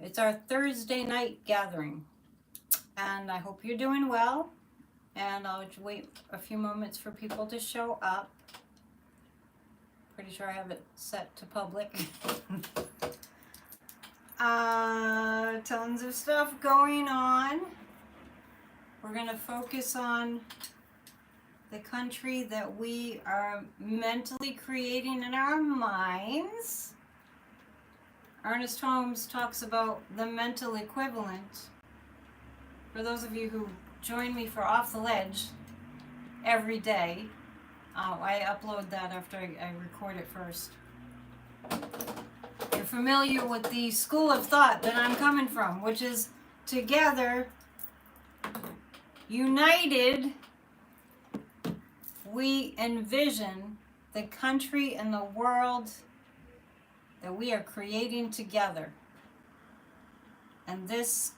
It's our Thursday night gathering, and I hope you're doing well. And I'll wait a few moments for people to show up. Pretty sure I have it set to public. Tons of stuff going on. We're going to focus on the country that we are mentally creating in our minds. Ernest Holmes talks about the mental equivalent. For those of you who join me for Off the Ledge every day, I upload that after I record it first. You're familiar with the school of thought that I'm coming from, which is together, united, we envision the country and the world that we are creating together. And this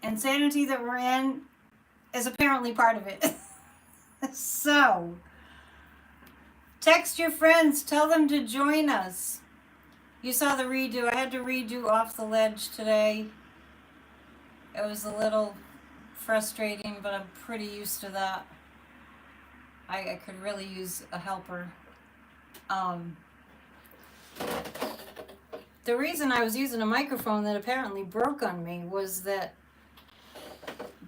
insanity that we're in is apparently part of it. So, text your friends, tell them to join us. You saw the redo. I had to redo Off the Ledge today. It was a little frustrating, but I'm pretty used to that. I could really use a helper. The reason I was using a microphone that apparently broke on me was that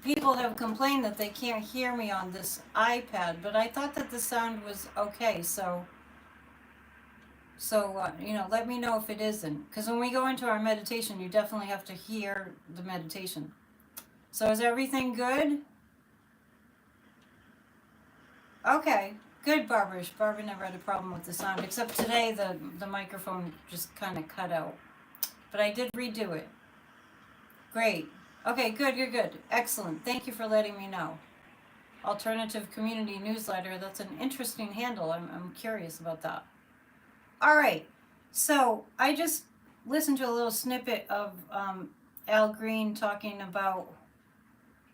people have complained that they can't hear me on this iPad, but I thought that the sound was okay. So let me know if it isn't. Because when we go into our meditation, you definitely have to hear the meditation. So is everything good? Okay, good, Barbara. Barbara never had a problem with the sound, except today the microphone just kind of cut out. But I did redo it. Great. Okay, good, you're good. Excellent. Thank you for letting me know. Alternative Community Newsletter, that's an interesting handle. I'm curious about that. All right, so I just listened to a little snippet of Al Green talking about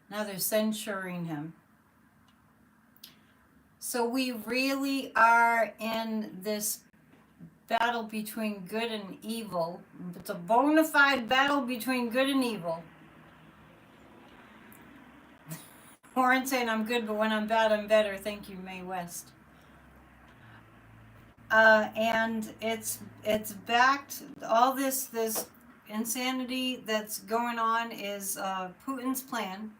now they're censuring him. So we really are in this battle between good and evil. It's a bona fide battle between good and evil. Warren saying I'm good, but when I'm bad, I'm better. Thank you, Mae West. And it's backed. All this insanity that's going on is Putin's plan.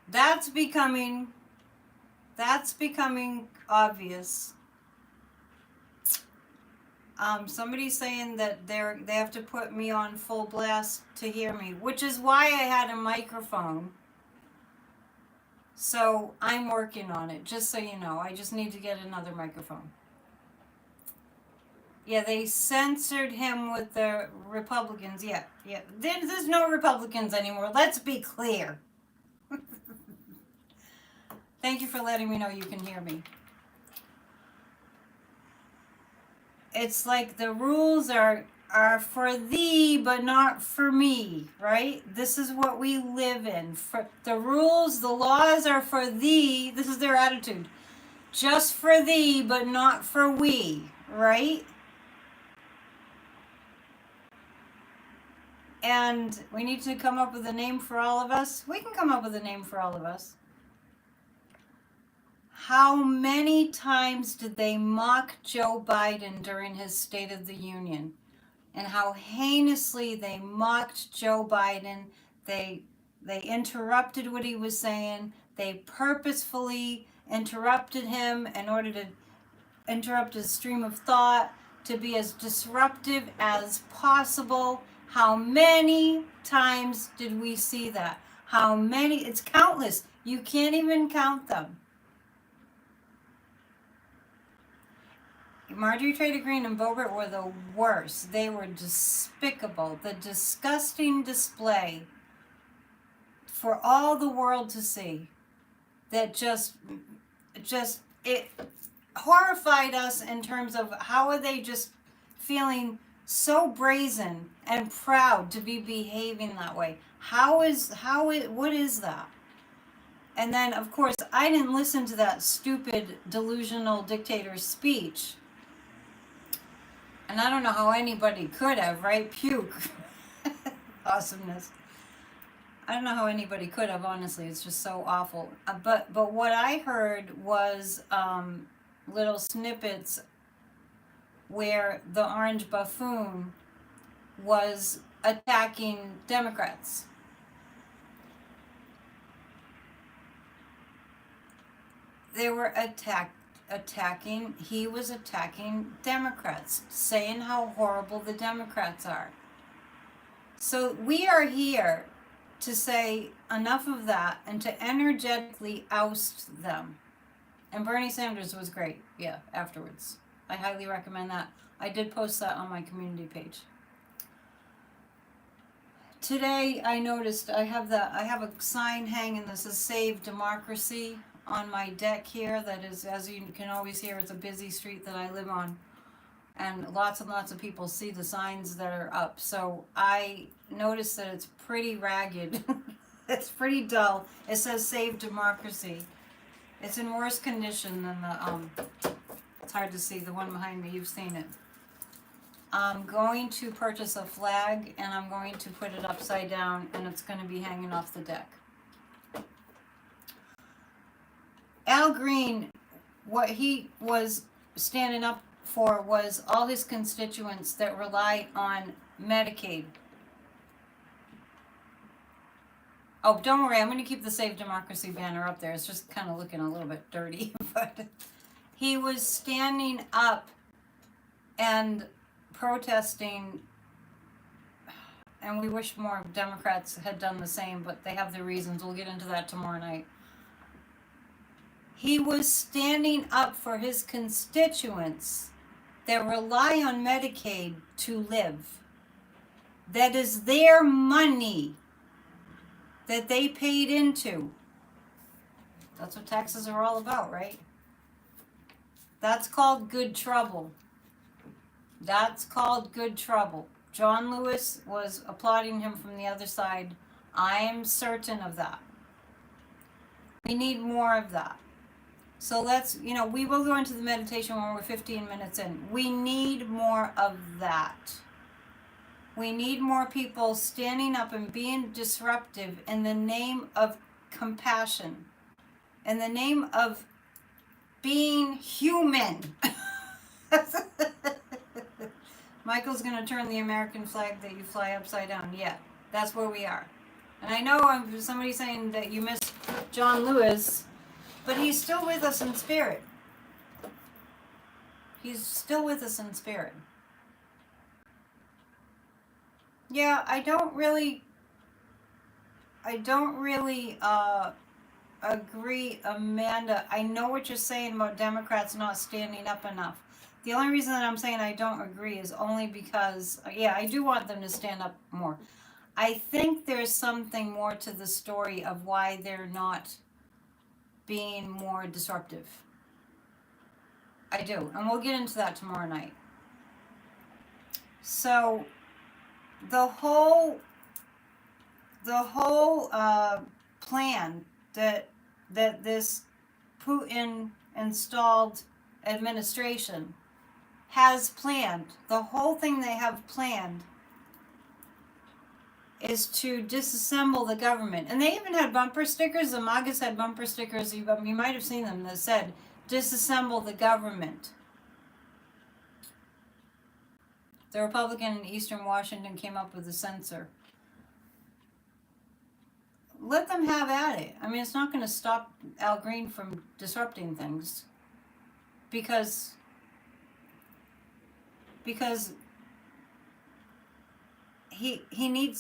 That's becoming obvious. Somebody's saying that they have to put me on full blast to hear me, which is why I had a microphone. So I'm working on it, just so you know. I just need to get another microphone. Yeah, they censored him with the Republicans. Yeah. There's no Republicans anymore. Let's be clear. Thank you for letting me know you can hear me. It's like the rules are for thee, but not for me, right? This is what we live in. For the rules, the laws are for thee. This is their attitude. Just for thee, but not for we, right? And we need to come up with a name for all of us. We can come up with a name for all of us. How many times did they mock Joe Biden during his State of the Union? And how heinously they mocked Joe Biden. They interrupted what he was saying. They purposefully interrupted him in order to interrupt his stream of thought, to be as disruptive as possible. How many times did we see that? How many? It's countless. You can't even count them. Marjorie Taylor Greene and Boebert were the worst. They were despicable. The disgusting display for all the world to see that just it horrified us in terms of how are they just feeling so brazen and proud to be behaving that way. What is that? And then, of course, I didn't listen to that stupid delusional dictator's speech. And I don't know how anybody could have, right? Puke. Awesomeness. I don't know how anybody could have, honestly. It's just so awful. But what I heard was little snippets where the orange buffoon was attacking Democrats. They were he was attacking Democrats, saying how horrible the Democrats are. So we are here to say enough of that and to energetically oust them. And Bernie Sanders was great, yeah, afterwards. I highly recommend that. I did post that on my community page. Today I noticed I have a sign hanging that says Save Democracy on my deck here. That is, as you can always hear, it's a busy street that I live on. And lots of people see the signs that are up. So I noticed that it's pretty ragged. It's pretty dull. It says Save Democracy. It's in worse condition than the, it's hard to see, the one behind me, you've seen it. I'm going to purchase a flag and I'm going to put it upside down and it's going to be hanging off the deck. Al Green, what he was standing up for was all his constituents that rely on Medicaid. Oh, don't worry, I'm going to keep the Save Democracy banner up there. It's just kind of looking a little bit dirty. But he was standing up and protesting, and we wish more Democrats had done the same, but they have their reasons. We'll get into that tomorrow night. He was standing up for his constituents that rely on Medicaid to live. That is their money that they paid into. That's what taxes are all about, right? That's called good trouble. That's called good trouble. John Lewis was applauding him from the other side. I am certain of that. We need more of that. So let's, we will go into the meditation when we're 15 minutes in. We need more of that. We need more people standing up and being disruptive in the name of compassion, in the name of being human. Michael's going to turn the American flag that you fly upside down. Yeah, that's where we are. And I know somebody's saying that you missed John Lewis, but he's still with us in spirit. He's still with us in spirit. Yeah, I don't really agree, Amanda. I know what you're saying about Democrats not standing up enough. The only reason that I'm saying I don't agree is only because, I do want them to stand up more. I think there's something more to the story of why they're not being more disruptive. I do, and we'll get into that tomorrow night. So the whole plan that this Putin installed administration has planned, the whole thing they have planned is to disassemble the government. And they even had bumper stickers. The MAGAs had bumper stickers, you might have seen them, that said, disassemble the government. The Republican in Eastern Washington came up with a censor. Let them have at it. I mean, it's not going to stop Al Green from disrupting things. Because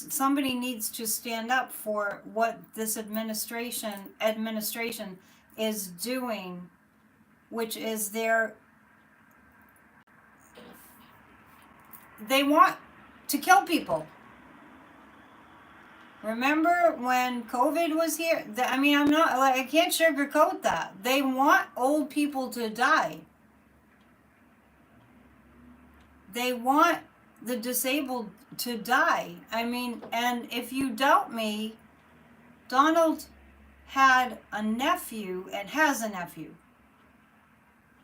somebody needs to stand up for what this administration is doing, which is they want to kill people. Remember when COVID was here? I can't sugarcoat that. They want old people to die. They want the disabled to die. And if you doubt me, Donald had a nephew and has a nephew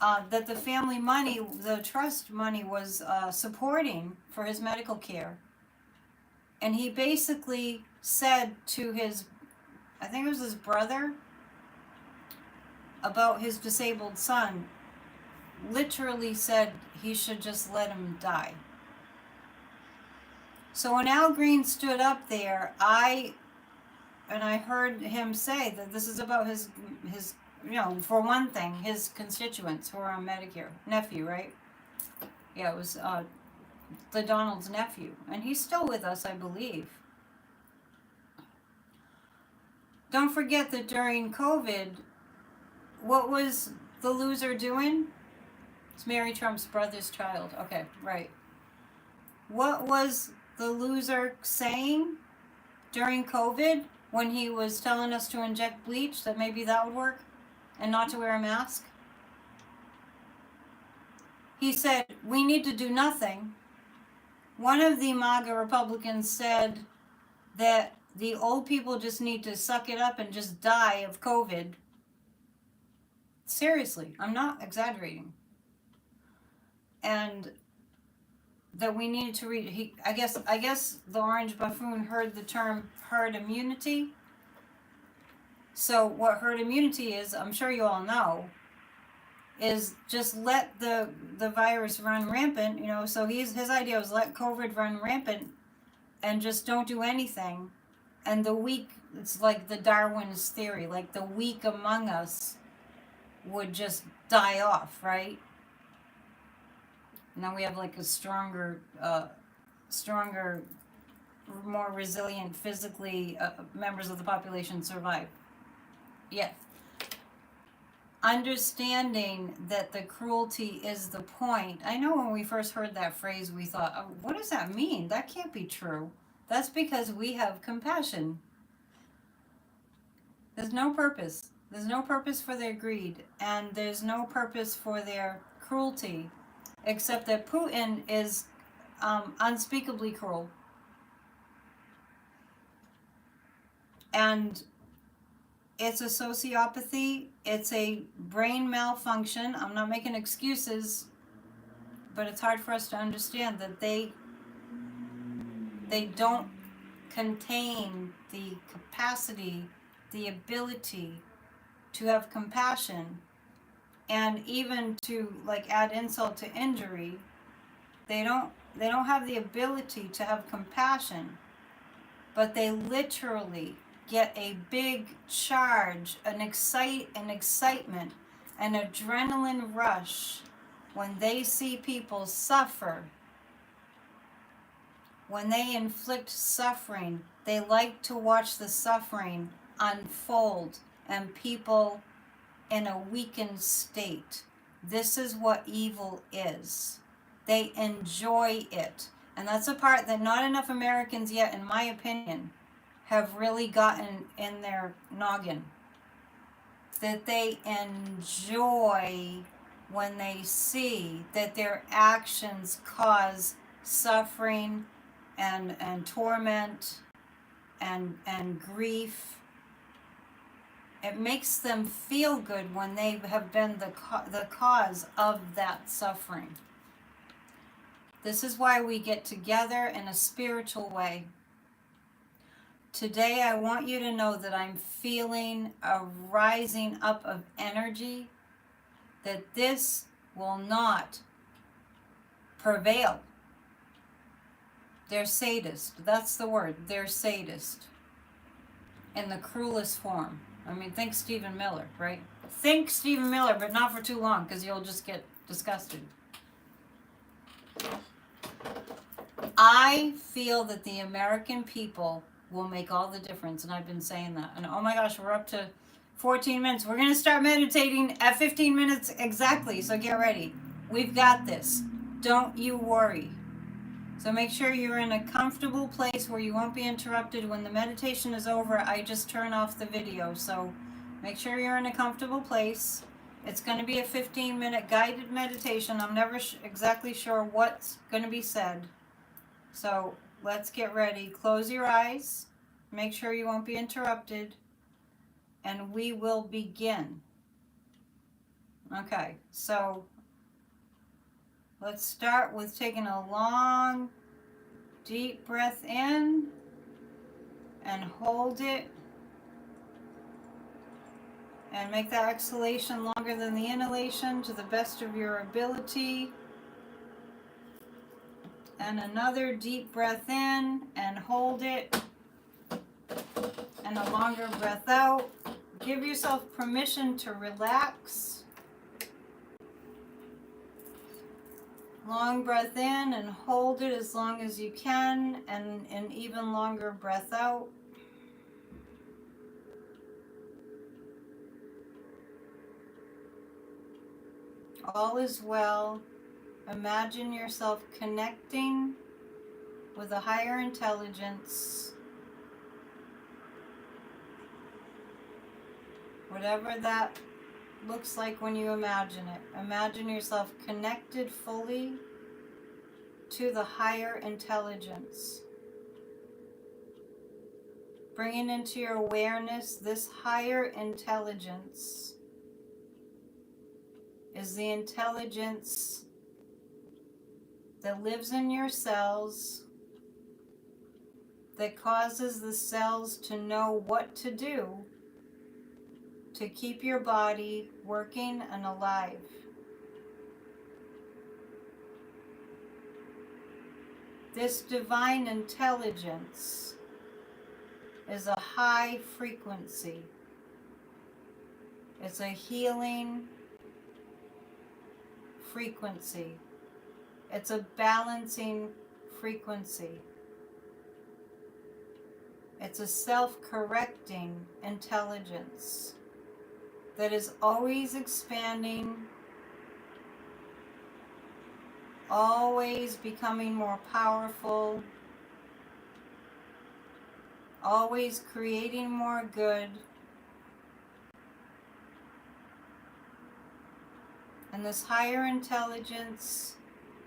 that the family money, the trust money, was supporting for his medical care. And he basically said to his, I think it was his brother, about his disabled son, literally said he should just let him die. So when Al Green stood up there, I heard him say that this is about his for one thing, his constituents who are on Medicare. Nephew, right? Yeah, it was the Donald's nephew. And he's still with us, I believe. Don't forget that during COVID, what was the loser doing? It's Mary Trump's brother's child. Okay, right. What was the loser saying during COVID when he was telling us to inject bleach, that maybe that would work and not to wear a mask? He said, we need to do nothing. One of the MAGA Republicans said that the old people just need to suck it up and just die of COVID. Seriously, I'm not exaggerating. And that we needed to read. I guess the Orange Buffoon heard the term herd immunity. So what herd immunity is, I'm sure you all know, is just let the virus run rampant. So his idea was let COVID run rampant and just don't do anything. And the weak, it's like the Darwin's theory, like the weak among us would just die off, right? Now we have like a stronger, more resilient physically members of the population survive. Yeah. Understanding that the cruelty is the point. I know when we first heard that phrase, we thought, oh, what does that mean? That can't be true. That's because we have compassion. There's no purpose. There's no purpose for their greed, and there's no purpose for their cruelty, except that Putin is unspeakably cruel. And it's a sociopathy. It's a brain malfunction. I'm not making excuses, but it's hard for us to understand that they don't contain the capacity, the ability to have compassion, and even to like add insult to injury, they don't have the ability to have compassion, but they literally get a big charge, an excitement, an adrenaline rush when they see people suffer. When they inflict suffering, they like to watch the suffering unfold and people in a weakened state. This is what evil is. They enjoy it. And that's a part that not enough Americans yet, in my opinion, have really gotten in their noggin. That they enjoy when they see that their actions cause suffering and torment and grief. It makes them feel good when they have been the cause of that suffering. This is why we get together in a spiritual way. Today I want you to know that I'm feeling a rising up of energy, that this will not prevail. They're sadist. That's the word. They're sadist. In the cruelest form. I mean, think Stephen Miller, right? Think Stephen Miller, but not for too long, because you'll just get disgusted. I feel that the American people will make all the difference, and I've been saying that. And oh my gosh, we're up to 14 minutes. We're going to start meditating at 15 minutes exactly, so get ready. We've got this. Don't you worry. So make sure you're in a comfortable place where you won't be interrupted. When the meditation is over, I just turn off the video. So make sure you're in a comfortable place. It's going to be a 15-minute guided meditation. I'm never exactly sure what's going to be said. So let's get ready. Close your eyes. Make sure you won't be interrupted. And we will begin. Okay, so let's start with taking a long, deep breath in and hold it. And make that exhalation longer than the inhalation to the best of your ability. And another deep breath in and hold it. And a longer breath out. Give yourself permission to relax. Long breath in and hold it as long as you can, and an even longer breath out. All is well. Imagine yourself connecting with a higher intelligence, whatever that looks like when you imagine it. Imagine yourself connected fully to the higher intelligence. Bringing into your awareness this higher intelligence is the intelligence that lives in your cells, that causes the cells to know what to do to keep your body working and alive. This divine intelligence is a high frequency. It's a healing frequency. It's a balancing frequency. It's a self-correcting intelligence that is always expanding, always becoming more powerful, always creating more good. And this higher intelligence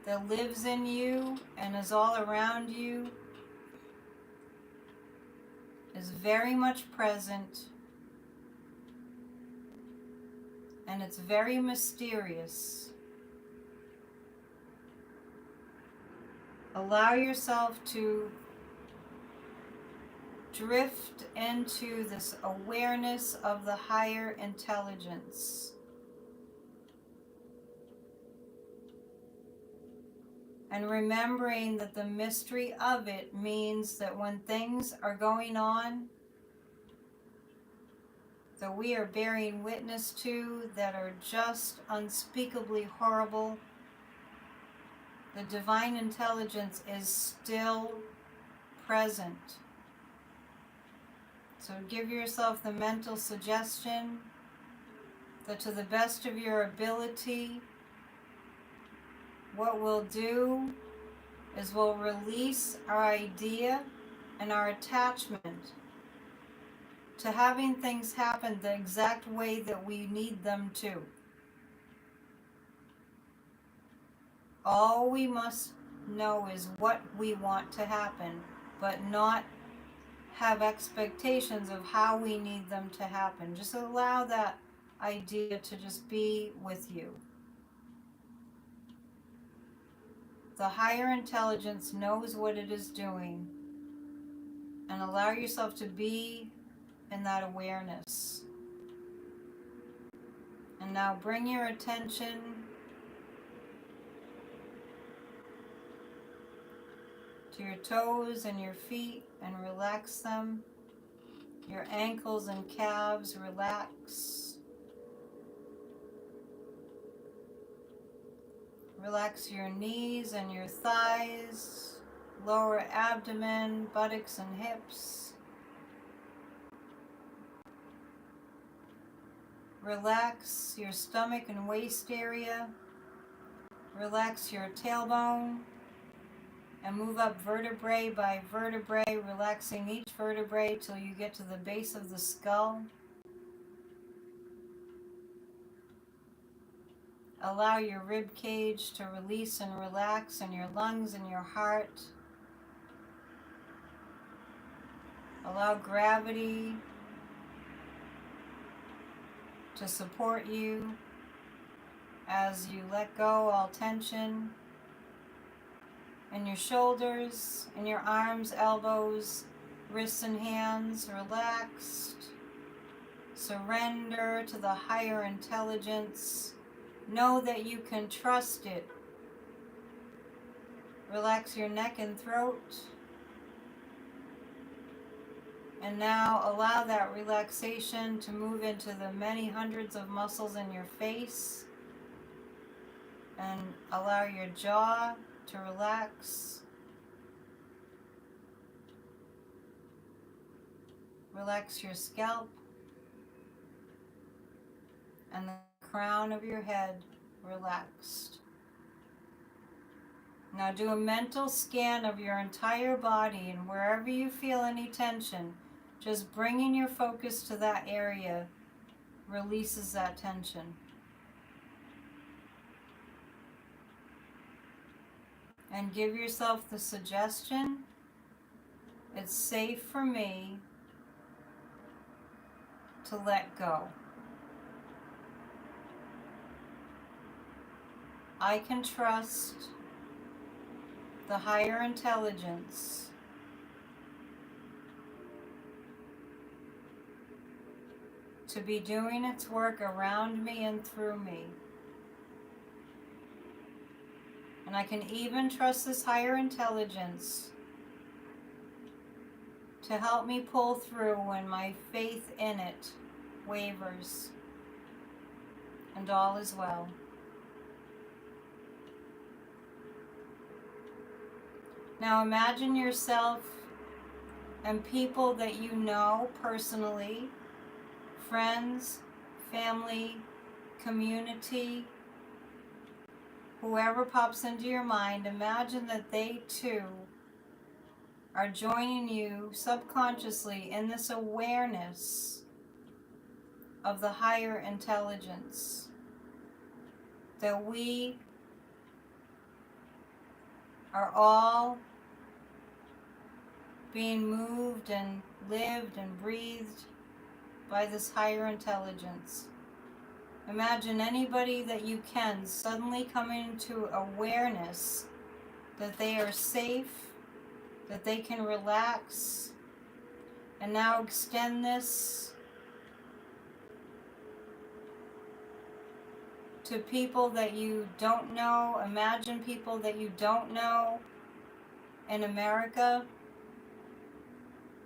that lives in you and is all around you is very much present, and it's very mysterious. Allow yourself to drift into this awareness of the higher intelligence. And remembering that the mystery of it means that when things are going on that we are bearing witness to that are just unspeakably horrible, the divine intelligence is still present. So give yourself the mental suggestion that to the best of your ability, what we'll do is we'll release our idea and our attachment to having things happen the exact way that we need them to. All we must know is what we want to happen, but not have expectations of how we need them to happen. Just allow that idea to just be with you. The higher intelligence knows what it is doing, and allow yourself to be in that awareness. And now bring your attention to your toes and your feet and relax them. Your ankles and calves relax. Relax your knees and your thighs, lower abdomen, buttocks and hips. Relax your stomach and waist area. Relax your tailbone. And move up vertebrae by vertebrae, relaxing each vertebrae till you get to the base of the skull. Allow your rib cage to release and relax, and your lungs and your heart. Allow gravity to support you. as you let go all tension in your shoulders, in your arms, elbows, wrists and hands relaxed. Surrender to the higher intelligence. Know that you can trust it. Relax your neck and throat. And now allow that relaxation to move into the many hundreds of muscles in your face. And allow your jaw to relax. Relax your scalp. And the crown of your head relaxed. Now do a mental scan of your entire body, and wherever you feel any tension, just bringing your focus to that area releases that tension. And give yourself the suggestion, it's safe for me to let go. I can trust the higher intelligence to be doing its work around me and through me. And I can even trust this higher intelligence to help me pull through when my faith in it wavers, and all is well. Now imagine yourself and people that you know personally, friends, family, community, whoever pops into your mind, imagine that they too are joining you subconsciously in this awareness of the higher intelligence, that we are all being moved and lived and breathed by this higher intelligence. Imagine anybody that you can suddenly coming to awareness that they are safe, that they can relax, and now extend this to people that you don't know. Imagine people that you don't know in America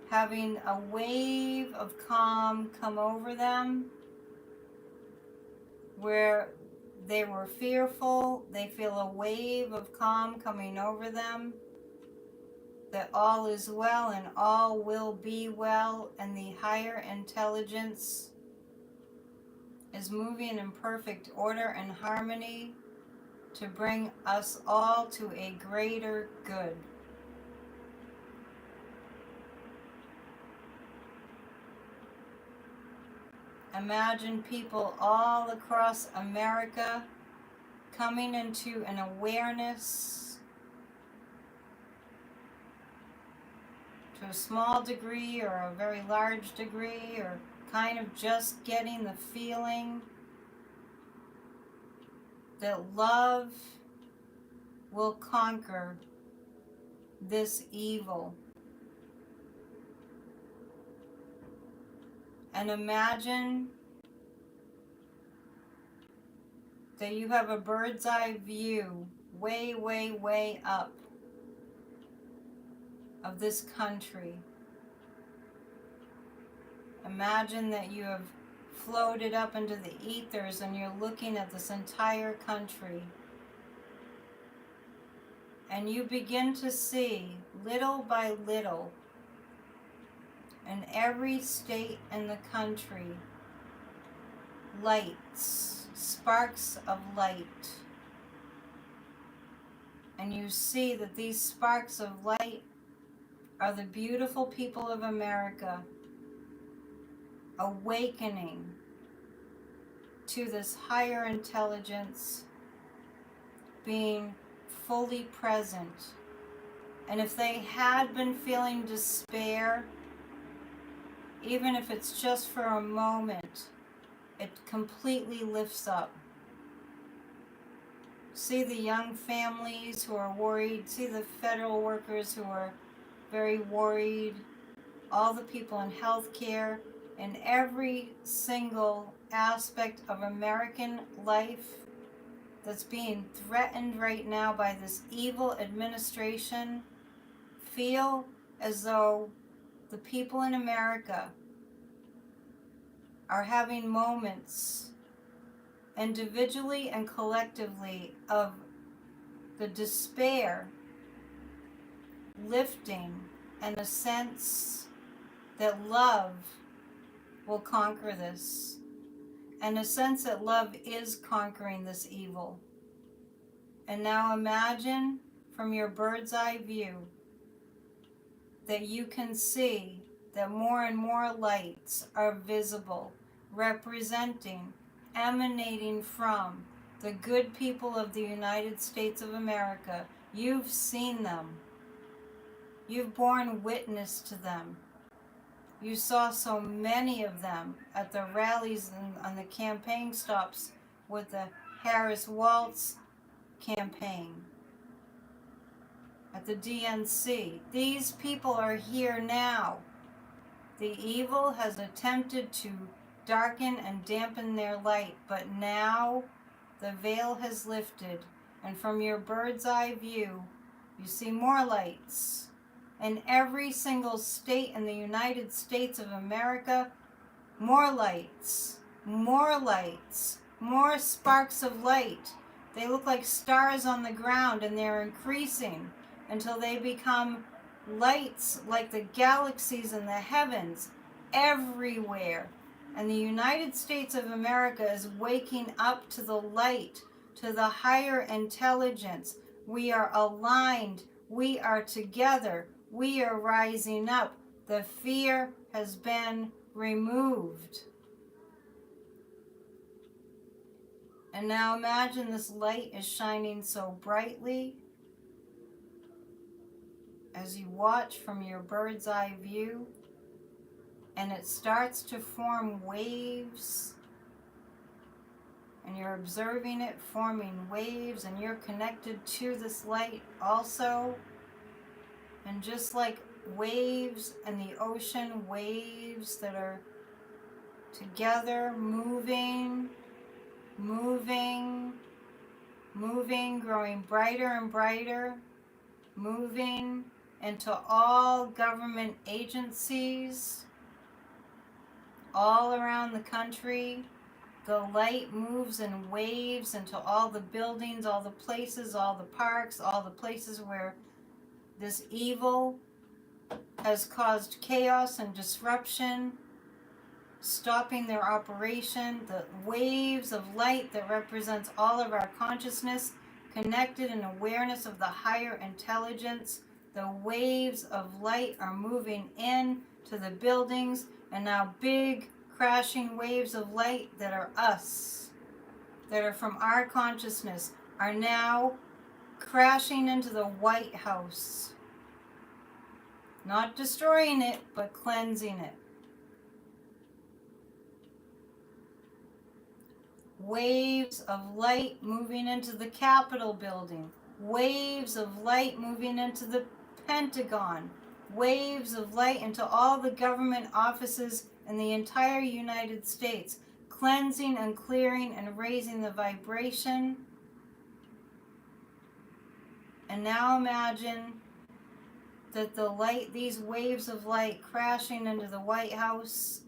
having a wave of calm come over them, where they were fearful, they feel a wave of calm coming over them, that all is well and all will be well, and the higher intelligence is moving in perfect order and harmony to bring us all to a greater good. Imagine people all across America coming into an awareness, to a small degree or a very large degree, or kind of just getting the feeling that love will conquer this evil. And imagine that you have a bird's eye view way, way, way up of this country. Imagine that you have floated up into the ethers and you're looking at this entire country. And you begin to see, little by little, in every state in the country, lights, sparks of light. And you see that these sparks of light are the beautiful people of America awakening to this higher intelligence, being fully present. And if they had been feeling despair, even if it's just for a moment, it completely lifts up. See the young families who are worried. See the federal workers who are very worried. All the people in healthcare, in every single aspect of American life that's being threatened right now by this evil administration. Feel as though the people in America are having moments, individually and collectively, of the despair lifting and a sense that love will conquer this, and a sense that love is conquering this evil. And now imagine from your bird's eye view that you can see that more and more lights are visible, representing, emanating from the good people of the United States of America. You've seen them. You've borne witness to them. You saw so many of them at the rallies and on the campaign stops with the Harris Waltz campaign, at the DNC. These people are here now. The evil has attempted to darken and dampen their light, but now the veil has lifted, and from your bird's eye view, you see more lights. In every single state in the United States of America, more lights, more lights, more sparks of light. They look like stars on the ground, and they're increasing until they become lights like the galaxies in the heavens everywhere. And the United States of America is waking up to the light, to the higher intelligence. We are aligned. We are together. We are rising up. The fear has been removed. And now imagine this light is shining so brightly as you watch from your bird's eye view, and it starts to form waves, and you're observing it forming waves, and you're connected to this light also. And just like waves in the ocean, waves that are together, moving, moving, moving, growing brighter and brighter, moving into all government agencies all around the country. The light moves in waves into all the buildings, all the places, all the parks, all the places where this evil has caused chaos and disruption, stopping their operation. The waves of light that represents all of our consciousness, connected in awareness of the higher intelligence. The waves of light are moving in to the buildings, and now big crashing waves of light that are us, that are from our consciousness, are now crashing into the White House. Not destroying it, but cleansing it. Waves of light moving into the Capitol building. Waves of light moving into the Pentagon. Waves of light into all the government offices in the entire United States. Cleansing and clearing and raising the vibration. And now imagine that the light, these waves of light crashing into the White House,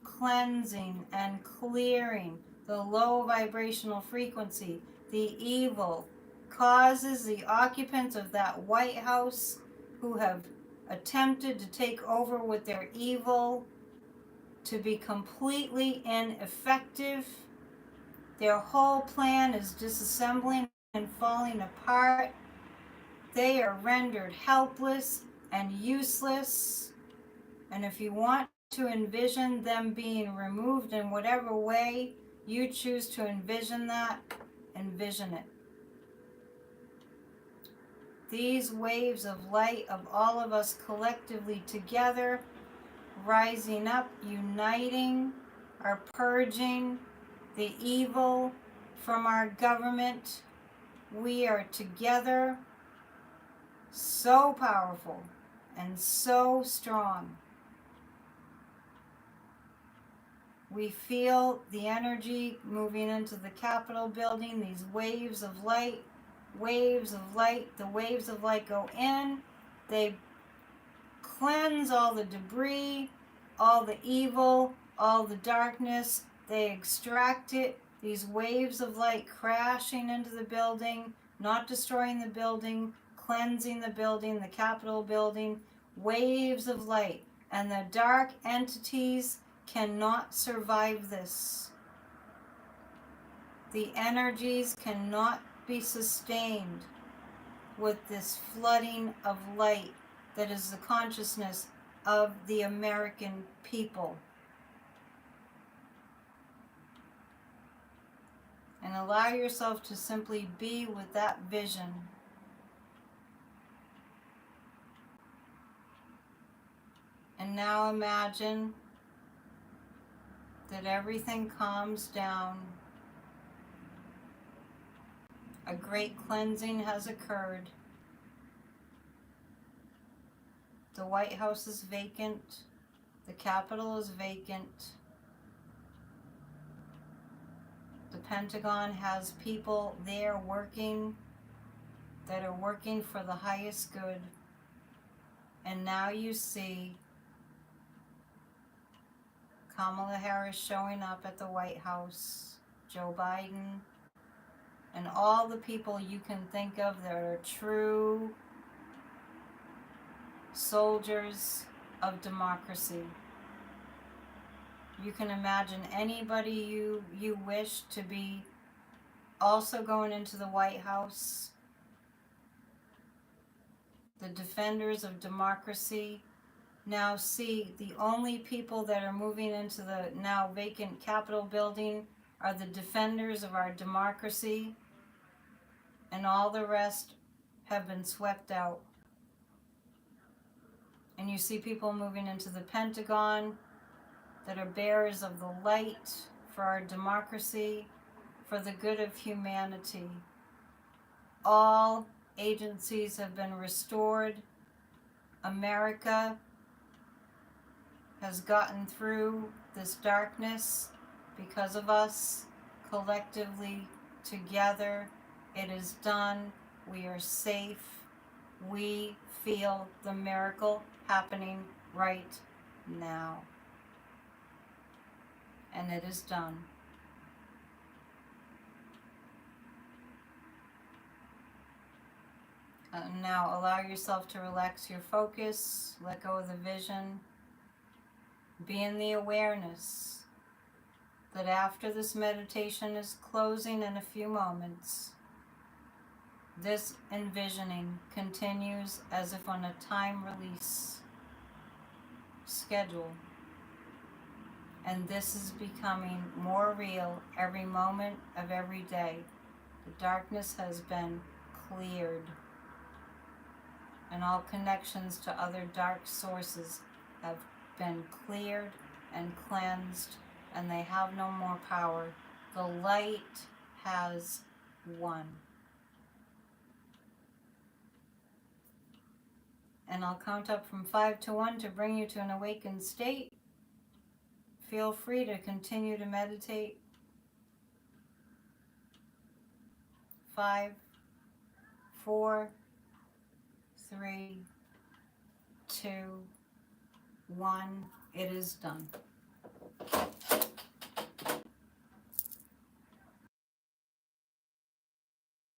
cleansing and clearing the low vibrational frequency, the evil, causes the occupants of that White House who have attempted to take over with their evil to be completely ineffective. Their whole plan is disassembling and falling apart. They are rendered helpless and useless. And if you want to envision them being removed in whatever way you choose to envision that, envision it. These waves of light of all of us collectively together, rising up, uniting, are purging the evil from our government, we are together, so powerful and so strong. We feel the energy moving into the Capitol building, these waves of light, waves of light. The waves of light go in, they cleanse all the debris, all the evil, all the darkness. They extract it. These waves of light crashing into the building, not destroying the building, cleansing the building, the Capitol building. Waves of light. And the dark entities cannot survive this. The energies cannot be sustained with this flooding of light that is the consciousness of the American people. And allow yourself to simply be with that vision. And now imagine that everything calms down. A great cleansing has occurred. The White House is vacant. The Capitol is vacant. The Pentagon has people there working that are working for the highest good. And now you see Kamala Harris showing up at the White House, Joe Biden, and all the people you can think of that are true soldiers of democracy. You can imagine anybody you wish to be also going into the White House. The defenders of democracy. Now see, the only people that are moving into the now vacant Capitol building are the defenders of our democracy, and all the rest have been swept out. And you see people moving into the Pentagon that are bearers of the light for our democracy, for the good of humanity. All agencies have been restored. America has gotten through this darkness because of us, collectively, together. It is done. We are safe. We feel the miracle happening right now. And it is done. Now allow yourself to relax your focus, let go of the vision. Be in the awareness that after this meditation is closing in a few moments, this envisioning continues as if on a time release schedule. And this is becoming more real every moment of every day. The darkness has been cleared, and all connections to other dark sources have been cleared and cleansed, and they have no more power. The light has won. And I'll count up from 5 to 1 to bring you to an awakened state. Feel free to continue to meditate. 5, 4, 3, 2, 1. It is done.